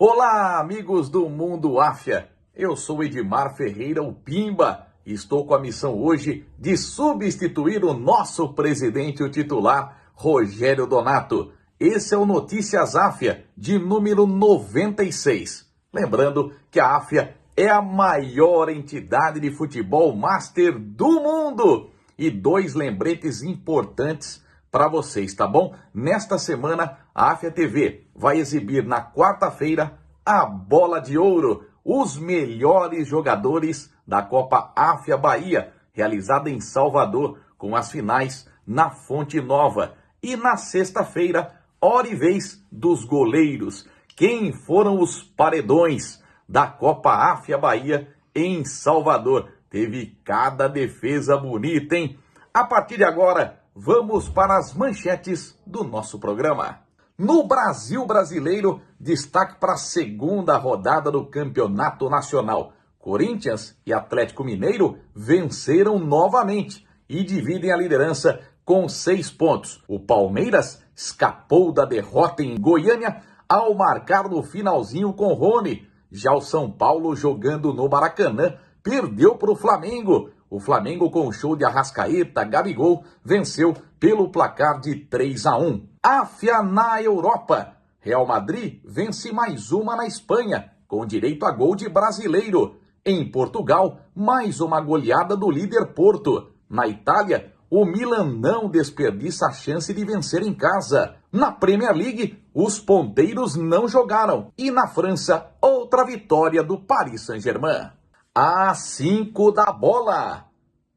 Olá, amigos do Mundo Áfia. Eu sou Edmar Ferreira, o Pimba, e estou com a missão hoje de substituir o nosso presidente, o titular, Rogério Donato. Esse é o Notícias Áfia, de número 96. Lembrando que a Áfia é a maior entidade de futebol master do mundo. E dois lembretes importantes para vocês, tá bom? Nesta semana, a Áfia TV vai exibir na quarta-feira a Bola de Ouro, os melhores jogadores da Copa Áfia Bahia, realizada em Salvador, com as finais na Fonte Nova. E na sexta-feira, hora e vez dos goleiros. Quem foram os paredões da Copa Áfia Bahia em Salvador? Teve cada defesa bonita, hein? A partir de agora, vamos para as manchetes do nosso programa. No Brasil brasileiro, destaque para a segunda rodada do Campeonato Nacional. Corinthians e Atlético Mineiro venceram novamente e dividem a liderança com 6 pontos. O Palmeiras escapou da derrota em Goiânia ao marcar no finalzinho com Rony. Já o São Paulo, jogando no Maracanã, perdeu para o Flamengo. O Flamengo, com o show de Arrascaeta, Gabigol, venceu pelo placar de 3-1. Áfia na Europa. Real Madrid vence mais uma na Espanha, com direito a gol de brasileiro. Em Portugal, mais uma goleada do líder Porto. Na Itália, o Milan não desperdiça a chance de vencer em casa. Na Premier League, os ponteiros não jogaram. E na França, outra vitória do Paris Saint-Germain. Às 5 da bola.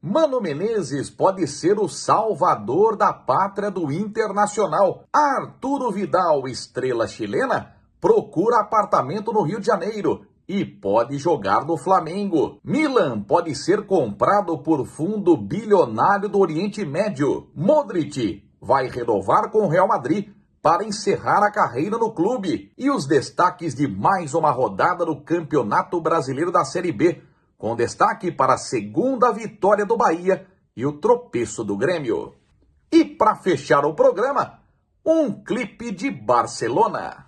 Mano Menezes pode ser o salvador da pátria do Internacional. Arturo Vidal, estrela chilena, procura apartamento no Rio de Janeiro e pode jogar no Flamengo. Milan pode ser comprado por fundo bilionário do Oriente Médio. Modric vai renovar com o Real Madrid para encerrar a carreira no clube. E os destaques de mais uma rodada do Campeonato Brasileiro da Série B, com destaque para a segunda vitória do Bahia e o tropeço do Grêmio. E para fechar o programa, um clipe de Barcelona.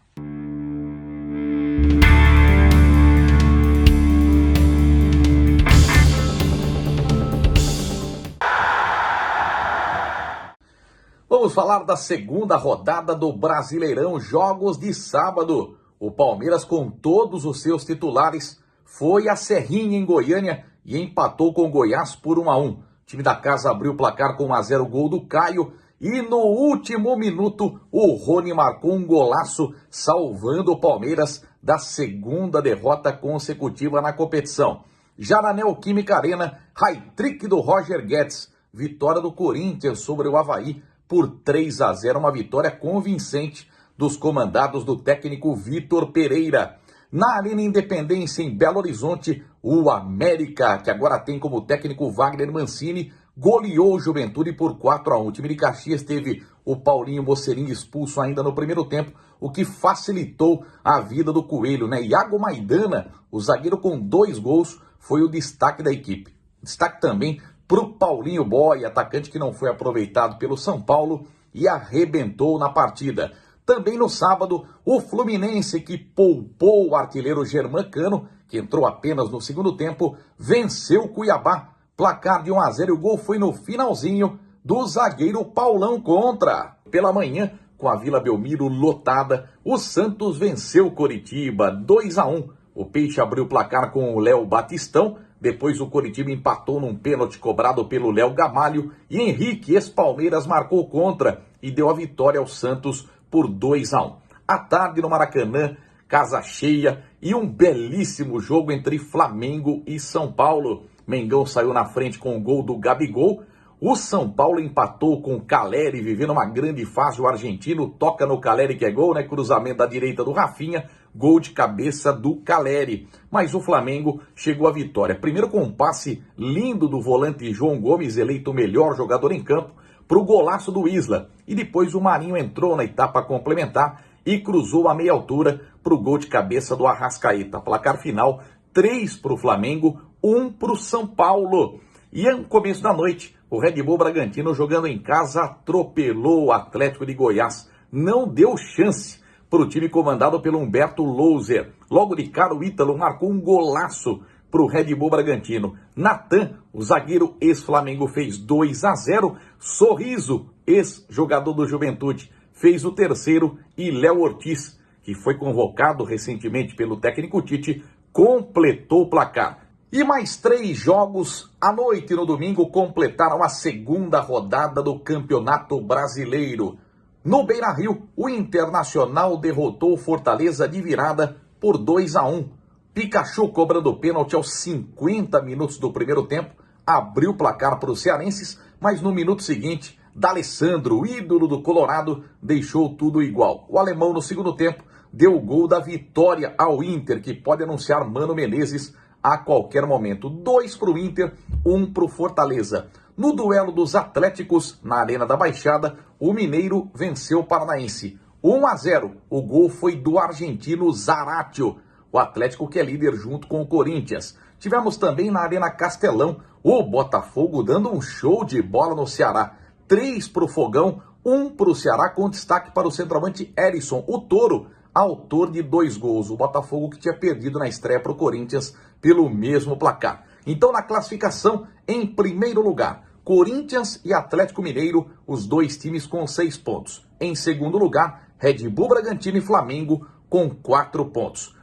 Vamos falar da segunda rodada do Brasileirão, jogos de sábado. O Palmeiras, com todos os seus titulares, foi a Serrinha em Goiânia e empatou com o Goiás por 1-1. O time da casa abriu o placar com 1-0, gol do Caio. E no último minuto, o Rony marcou um golaço, salvando o Palmeiras da segunda derrota consecutiva na competição. Já na Neoquímica Arena, hat-trick do Roger Guedes. Vitória do Corinthians sobre o Avaí por 3-0, uma vitória convincente dos comandados do técnico Vitor Pereira. Na Arena Independência, em Belo Horizonte, o América, que agora tem como técnico Wagner Mancini, goleou o Juventude por 4-1. O time de Caxias teve o Paulinho Mocerinho expulso ainda no primeiro tempo, o que facilitou a vida do Coelho, né? Iago Maidana, o zagueiro com 2 gols, foi o destaque da equipe. Destaque também para o Paulinho Boy, atacante que não foi aproveitado pelo São Paulo e arrebentou na partida. Também no sábado, o Fluminense, que poupou o artilheiro Germancano, que entrou apenas no segundo tempo, venceu o Cuiabá. Placar de 1-0 e o gol foi no finalzinho do zagueiro Paulão contra. Pela manhã, com a Vila Belmiro lotada, o Santos venceu o Coritiba 2-1. O Peixe abriu o placar com o Léo Batistão. Depois o Coritiba empatou num pênalti cobrado pelo Léo Gamalho. E Henrique, ex-Palmeiras, marcou contra e deu a vitória ao Santos por 2-1. À tarde no Maracanã, casa cheia e um belíssimo jogo entre Flamengo e São Paulo. Mengão saiu na frente com o gol do Gabigol. O São Paulo empatou com o Caleri, vivendo uma grande fase. O argentino toca no Caleri, que é gol, né? Cruzamento da direita do Rafinha, gol de cabeça do Caleri. Mas o Flamengo chegou à vitória. Primeiro com um passe lindo do volante João Gomes, eleito o melhor jogador em campo, para o golaço do Isla. E depois o Marinho entrou na etapa complementar e cruzou a meia altura para o gol de cabeça do Arrascaeta. Placar final, 3 para o Flamengo, 1 para o São Paulo. E no começo da noite, o Red Bull Bragantino, jogando em casa, atropelou o Atlético de Goiás. Não deu chance para o time comandado pelo Humberto Louser. Logo de cara, o Ítalo marcou um golaço para o Red Bull Bragantino. Natan, o zagueiro ex-Flamengo, fez 2-0. Sorriso, ex-jogador do Juventude, fez o terceiro. E Léo Ortiz, que foi convocado recentemente pelo técnico Tite, completou o placar. E mais 3 jogos à noite no domingo completaram a segunda rodada do Campeonato Brasileiro. No Beira-Rio, o Internacional derrotou o Fortaleza de virada por 2-1. Pikachu, cobrando pênalti aos 50 minutos do primeiro tempo, abriu o placar para os cearenses, mas no minuto seguinte, D'Alessandro, ídolo do Colorado, deixou tudo igual. O alemão, no segundo tempo, deu o gol da vitória ao Inter, que pode anunciar Mano Menezes a qualquer momento. 2 para o Inter, 1 para o Fortaleza. No duelo dos Atléticos, na Arena da Baixada, o Mineiro venceu o Paranaense. 1-0, o gol foi do argentino Zaratio. O Atlético, que é líder junto com o Corinthians. Tivemos também na Arena Castelão o Botafogo dando um show de bola no Ceará. 3 para o Fogão, 1 para o Ceará, com destaque para o centroavante Erisson, o Touro, autor de 2 gols. O Botafogo que tinha perdido na estreia para o Corinthians pelo mesmo placar. Então, na classificação, em primeiro lugar, Corinthians e Atlético Mineiro, os 2 times com 6 pontos. Em segundo lugar, Red Bull Bragantino e Flamengo com 4 pontos.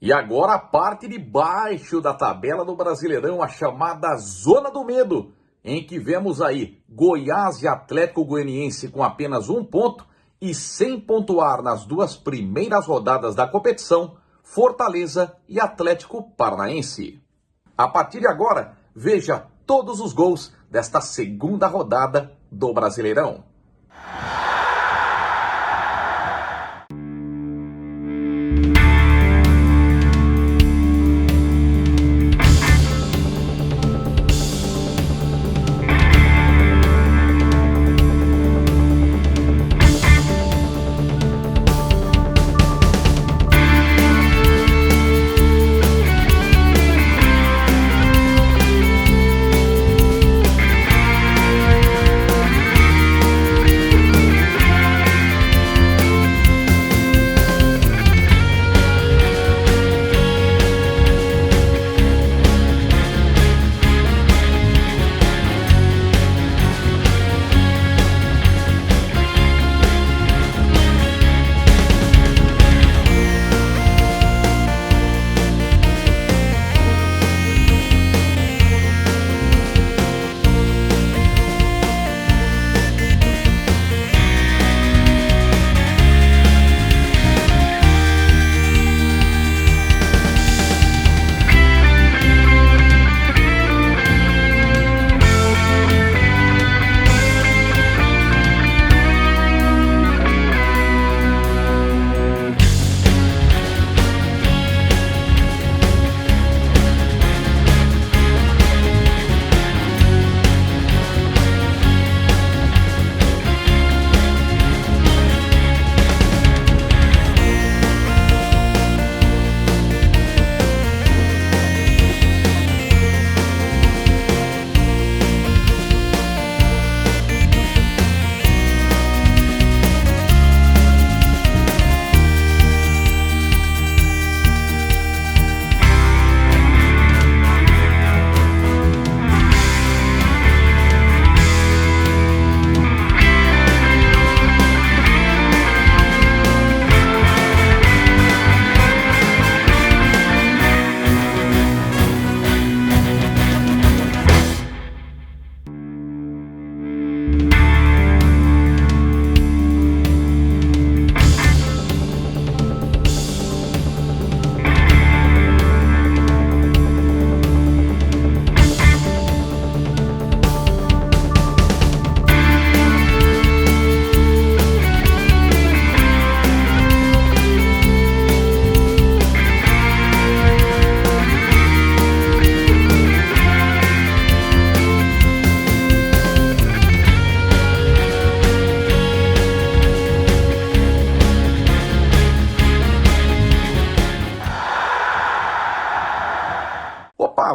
E agora a parte de baixo da tabela do Brasileirão, a chamada Zona do Medo, em que vemos aí Goiás e Atlético Goianiense com apenas 1 ponto e sem pontuar nas 2 primeiras rodadas da competição, Fortaleza e Atlético Paranaense. A partir de agora, veja todos os gols desta segunda rodada do Brasileirão.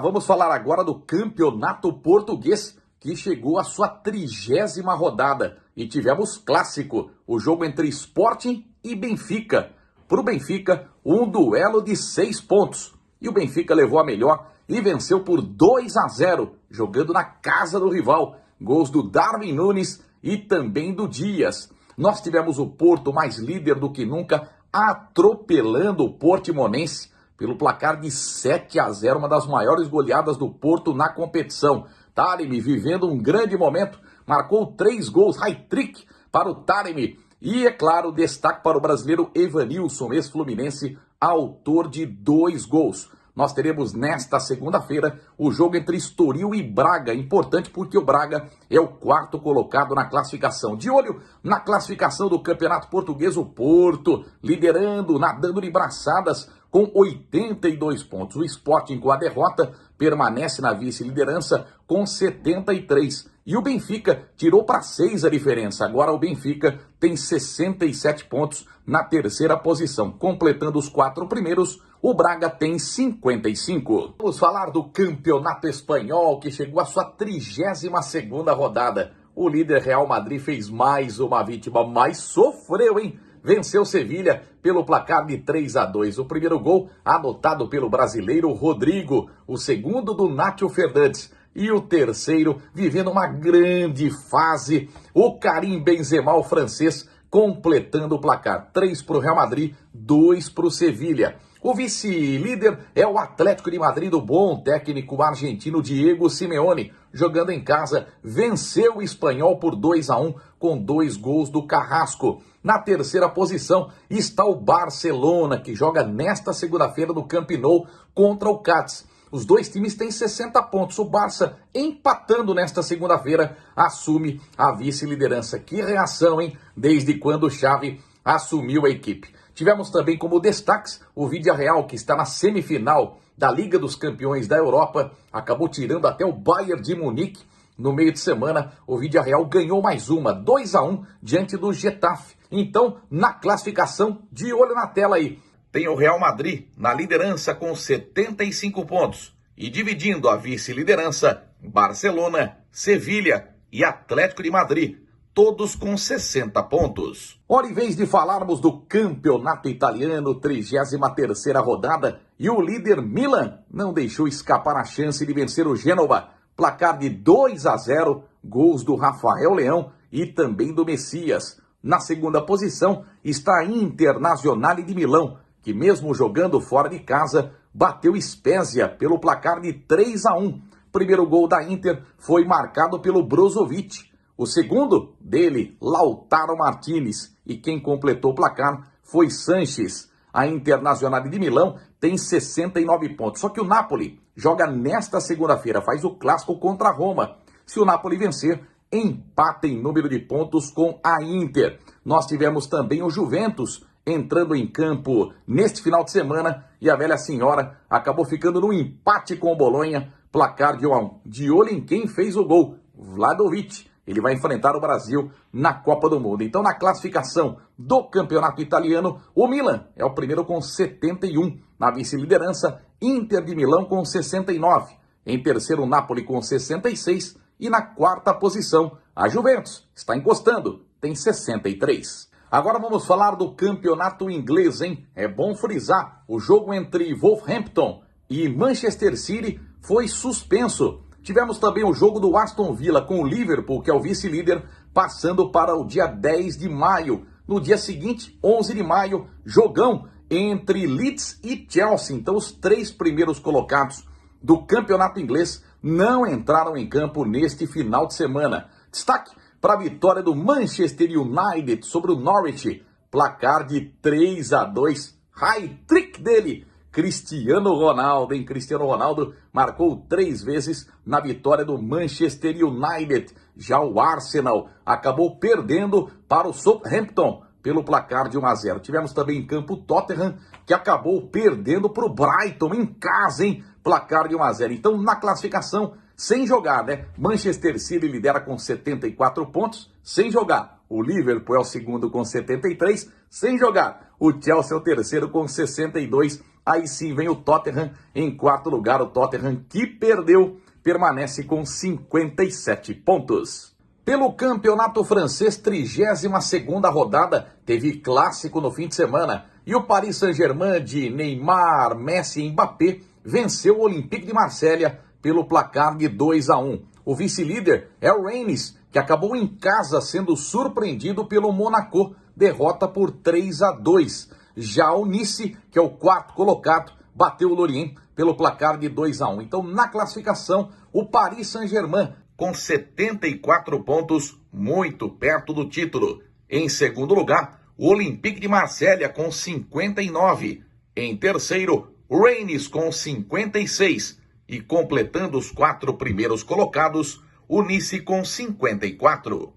Vamos falar agora do Campeonato Português, que chegou à sua 30ª rodada. E tivemos clássico, o jogo entre Sporting e Benfica. Para o Benfica, um duelo de 6 pontos. E o Benfica levou a melhor e venceu por 2-0, jogando na casa do rival. Gols do Darwin Núñez e também do Dias. Nós tivemos o Porto mais líder do que nunca, atropelando o Portimonense pelo placar de 7-0, uma das maiores goleadas do Porto na competição. Taremi vivendo um grande momento, marcou 3 gols, hat-trick para o Taremi. E, é claro, destaque para o brasileiro Evanilson, ex-fluminense, autor de 2 gols. Nós teremos nesta segunda-feira o jogo entre Estoril e Braga, importante porque o Braga é o 4º colocado na classificação. De olho na classificação do Campeonato Português, o Porto liderando, nadando de braçadas com 82 pontos. O Sporting, com a derrota, permanece na vice-liderança com 73. E o Benfica tirou para 6 a diferença. Agora o Benfica tem 67 pontos na 3ª posição. Completando os 4 primeiros, o Braga tem 55. Vamos falar do Campeonato Espanhol, que chegou à sua 32ª rodada. O líder Real Madrid fez mais uma vítima, mas sofreu, hein? Venceu Sevilha pelo placar de 3-2. O primeiro gol anotado pelo brasileiro Rodrigo, o segundo do Nacho Fernandes e o terceiro vivendo uma grande fase, o Karim Benzema, o francês, completando o placar. 3 para o Real Madrid, 2 para o Sevilha. O vice-líder é o Atlético de Madrid do bom técnico argentino Diego Simeone. Jogando em casa, venceu o Espanhol por 2-1 com 2 gols do Carrasco. Na 3ª posição está o Barcelona, que joga nesta segunda-feira no Camp Nou contra o Cádiz. Os dois times têm 60 pontos. O Barça, empatando nesta segunda-feira, assume a vice-liderança. Que reação, hein? Desde quando o Xavi assumiu a equipe. Tivemos também como destaques o Villarreal, que está na semifinal da Liga dos Campeões da Europa. Acabou tirando até o Bayern de Munique. No meio de semana, o Villarreal ganhou mais uma, 2-1, diante do Getafe. Então, na classificação, de olho na tela aí, tem o Real Madrid na liderança com 75 pontos. E dividindo a vice-liderança, Barcelona, Sevilha e Atlético de Madrid, todos com 60 pontos. Ora, em vez de falarmos do Campeonato Italiano, 33ª rodada, e o líder Milan não deixou escapar a chance de vencer o Gênova. Placar de 2-0, gols do Rafael Leão e também do Messias. Na segunda posição está a Internazionale de Milão, que mesmo jogando fora de casa, bateu Spezia pelo placar de 3-1. Primeiro gol da Inter foi marcado pelo Brozovic. O segundo dele, Lautaro Martinez. E quem completou o placar foi Sanches. A Internazionale de Milão tem 69 pontos. Só que o Napoli joga nesta segunda-feira, faz o clássico contra a Roma. Se o Napoli vencer, empata em número de pontos com a Inter. Nós tivemos também o Juventus entrando em campo neste final de semana e a velha senhora acabou ficando no empate com o Bolonha, placar de 1-1. De olho em quem fez o gol, Vlahovic. Ele vai enfrentar o Brasil na Copa do Mundo. Então, na classificação do Campeonato Italiano, o Milan é o primeiro com 71. Na vice-liderança, Inter de Milão com 69. Em terceiro, o Napoli com 66. E na 4ª posição, a Juventus está encostando, tem 63. Agora vamos falar do Campeonato Inglês, hein? É bom frisar, o jogo entre Wolverhampton e Manchester City foi suspenso. Tivemos também o jogo do Aston Villa com o Liverpool, que é o vice-líder, passando para o dia 10 de maio. No dia seguinte, 11 de maio, jogão entre Leeds e Chelsea. Então, os 3 primeiros colocados do campeonato inglês não entraram em campo neste final de semana. Destaque para a vitória do Manchester United sobre o Norwich. Placar de 3-2. Hat-trick dele, Cristiano Ronaldo, hein? Cristiano Ronaldo marcou 3 vezes na vitória do Manchester United. Já o Arsenal acabou perdendo para o Southampton pelo placar de 1-0. Tivemos também em campo o Tottenham, que acabou perdendo para o Brighton em casa, hein? Placar de 1-0. Então, na classificação, sem jogar, né? Manchester City lidera com 74 pontos, sem jogar. O Liverpool é o segundo com 73, sem jogar. O Chelsea é o terceiro com 62. Aí sim vem o Tottenham em 4º lugar. O Tottenham, que perdeu, permanece com 57 pontos. Pelo campeonato francês, 32ª rodada, teve clássico no fim de semana. E o Paris Saint-Germain de Neymar, Messi e Mbappé venceu o Olympique de Marselha pelo placar de 2-1. O vice-líder é o Rennes, que acabou em casa sendo surpreendido pelo Monaco, derrota por 3-2. Já o Nice, que é o quarto colocado, bateu o Lorient pelo placar de 2-1. Então, na classificação, o Paris Saint-Germain com 74 pontos, muito perto do título. Em segundo lugar, o Olympique de Marselha com 59. Em terceiro, o Rennes com 56. E completando os 4 primeiros colocados, o Nice com 54.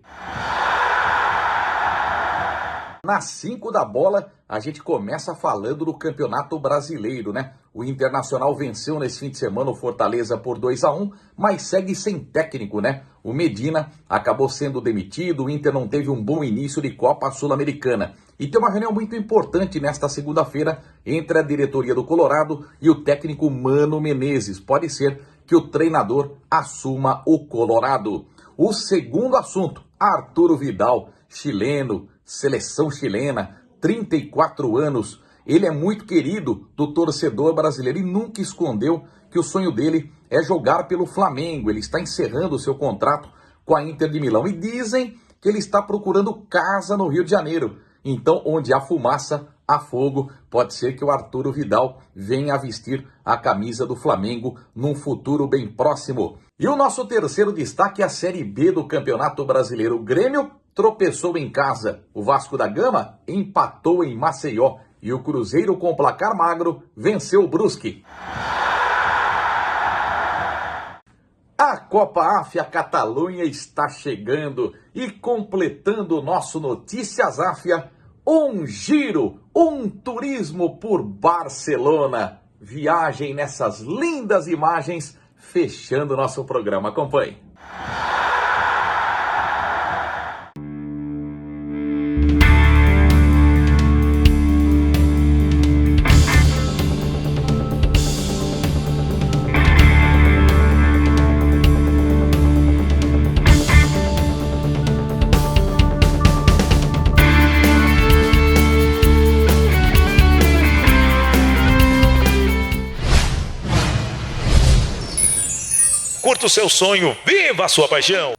Nas 5 da bola, a gente começa falando do Campeonato Brasileiro, né? O Internacional venceu nesse fim de semana o Fortaleza por 2-1, mas segue sem técnico, né? O Medina acabou sendo demitido, o Inter não teve um bom início de Copa Sul-Americana. E tem uma reunião muito importante nesta segunda-feira entre a diretoria do Colorado e o técnico Mano Menezes. Pode ser que o treinador assuma o Colorado. O segundo assunto, Arturo Vidal, chileno, seleção chilena, 34 anos. Ele é muito querido do torcedor brasileiro e nunca escondeu que o sonho dele é jogar pelo Flamengo. Ele está encerrando o seu contrato com a Inter de Milão e dizem que ele está procurando casa no Rio de Janeiro. Então, onde há fumaça, há fogo. Pode ser que o Arturo Vidal venha a vestir a camisa do Flamengo num futuro bem próximo. E o nosso terceiro destaque é a Série B do Campeonato Brasileiro. O Grêmio tropeçou em casa. O Vasco da Gama empatou em Maceió. E o Cruzeiro, com placar magro, venceu o Brusque. A Copa AF, a Catalunha está chegando e completando o nosso Notícias AFIA, um giro, um turismo por Barcelona. Viagem nessas lindas imagens, fechando o nosso programa. Acompanhe. Curta o seu sonho, viva a sua paixão!